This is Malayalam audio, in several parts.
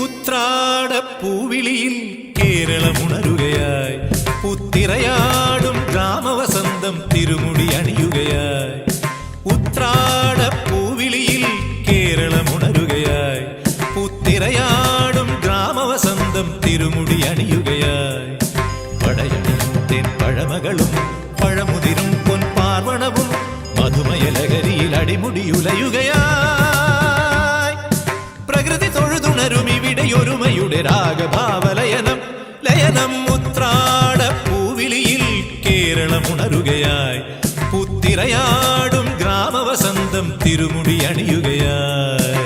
ഉത്രാടപ്പൂവിളിയിൽ കേരളമുണരുകയായി, പുത്തിരയാടും ഗ്രാമവസന്തം തിരുമുടി അണിയുകയായി. ഉത്രാടപ്പൂവിളിയിൽ കേരളമുണരുകയായി, പുത്തിരയാടും ഗ്രാമവസന്തം തിരുമുടി അണിയുകയായി. പടയണിയും തെൻ പഴമകളും പഴമുതിരും പൊൻപാർവണവും മധുമയലകരിയിൽ അടിമുടിയുലയുകയായി. പ്രകൃതി തൊഴുതുണരും ഇവിടെയൊരുമയുടെ രാഗഭാവലയനം ലയനം. ഉത്രാടപ്പൂവിളിയിൽ കേരളമുണരുകയായി, പുത്തിരയാടും ഗ്രാമവസന്തം തിരുമുടി അണിയുകയായി.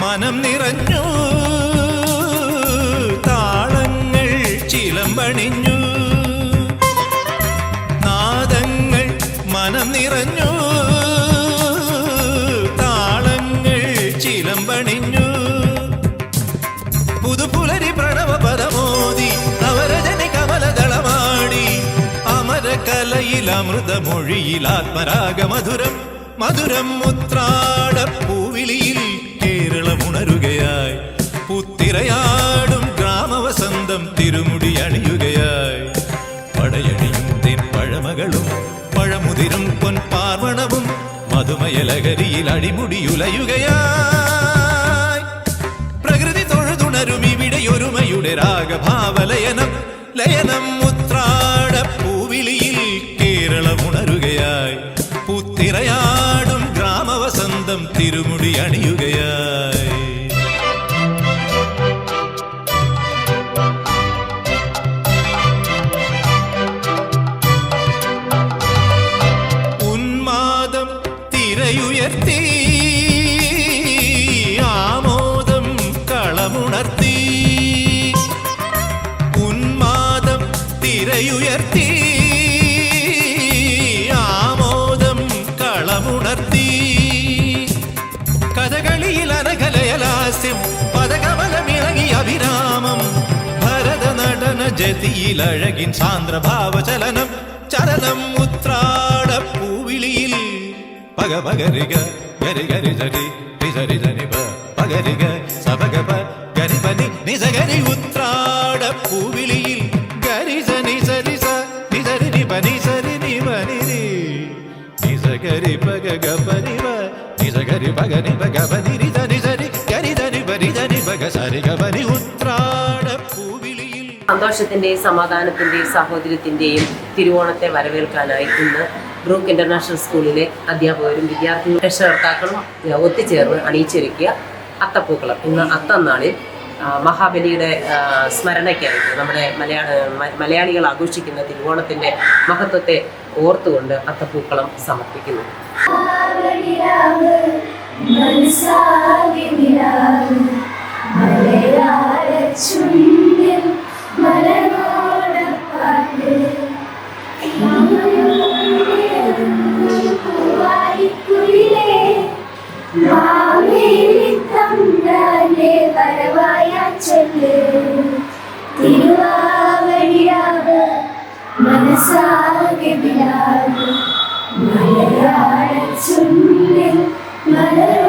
മനം നിറഞ്ഞു, താളങ്ങൾ ചിലമ്പണിഞ്ഞു. നാദങ്ങൾ മനം നിറഞ്ഞു, താളങ്ങൾ ചിലമ്പണിഞ്ഞു. പുതുപുലരി പ്രണവപദമോദി നവരജനി കമലദളമാടി. അമരകലയിൽ അമൃതമൊഴിയിൽ ആത്മരാഗമധുരം മധുരം. ഉത്രാടപ്പൂവിളിയിൽ കേരളമുണരുകയായി, പുത്തിരയാടും ഗ്രാമവസന്തം തിരുമുടി അണിയുകയായി. പടയണിയും തെൻ പഴമകളും പഴമുതിരും പൊൻപാർവണവും മധുമയലകരിയിൽ അടിമുടിയുലയുകയായി. പ്രകൃതി തൊഴുതുണരും ഇവിടെയൊരുമയുടെ രാഗഭാവലയനം ലയനം. ഉത്രാടപ്പൂവിളിയിൽ കേരളമുണരുകയായി, പുത്തിരയാടും ഗ്രാമവസന്തം തിരുമുടി അണിയുകയായി. ഉന്മാദം തിരയുയർത്തി, ആമോദം കളമുണർത്തി. ഉന്മാദം തിരയുയർത്തി, ആമോദം കളമുണർത്തി. കഥകളിയിൽ അനകലയലാസ്യം പദകമലമിളകിയ അഭിരാമം. ഭരതനടന ജതിയിൽ അഴകിൻ സാന്ദ്രഭാവചലനം ചലനം. ഉത്രാടപ്പൂവിളിയിൽ പഗപഗരിക ഗരി ഗരി ജരി നിസരി ജനിപ പഗരിക സപഗപ ഗരിപനി നിസഗരി. ഉത്രാടപ്പൂവിളിയിൽ ഗരി സനി സരി സ നിസരി നിപ നിസരി നിപ നിരി നിസഗരി പഗ ഗപനി വ നിസഗരി പഗനി പ ഗപനി രി ധനി സരി ഗരി ധനി പരി ധനി പഗ സരി ഗപനി. ഉത്രാടപ്പൂവിളിയിൽ സന്തോഷത്തിന്റെയും സമാധാനത്തിന്റെയും സാഹോദര്യത്തിന്റെയും തിരുവോണത്തെ വരവേൽക്കാനായി ഇന്ന് ബ്രൂക്ക് ഇന്റർനാഷണൽ സ്കൂളിലെ അധ്യാപകരും വിദ്യാർത്ഥികളും രക്ഷകർത്താക്കളും ഒത്തുചേർന്ന് അണിയിച്ചൊരുക്കിയ അത്തപ്പൂക്കളം. ഇന്ന് അത്തന്നാളിൽ മഹാബലിയുടെ സ്മരണയ്ക്കായിട്ട് നമ്മുടെ മലയാളികൾ ആഘോഷിക്കുന്ന തിരുവോണത്തിൻ്റെ മഹത്വത്തെ ഓർത്തുകൊണ്ട് അത്തപ്പൂക്കളം സമർപ്പിക്കുന്നു. തിരുവാവടിയാവ് മനസാകെ മലയാള ചുണ്ടിൽ മലർ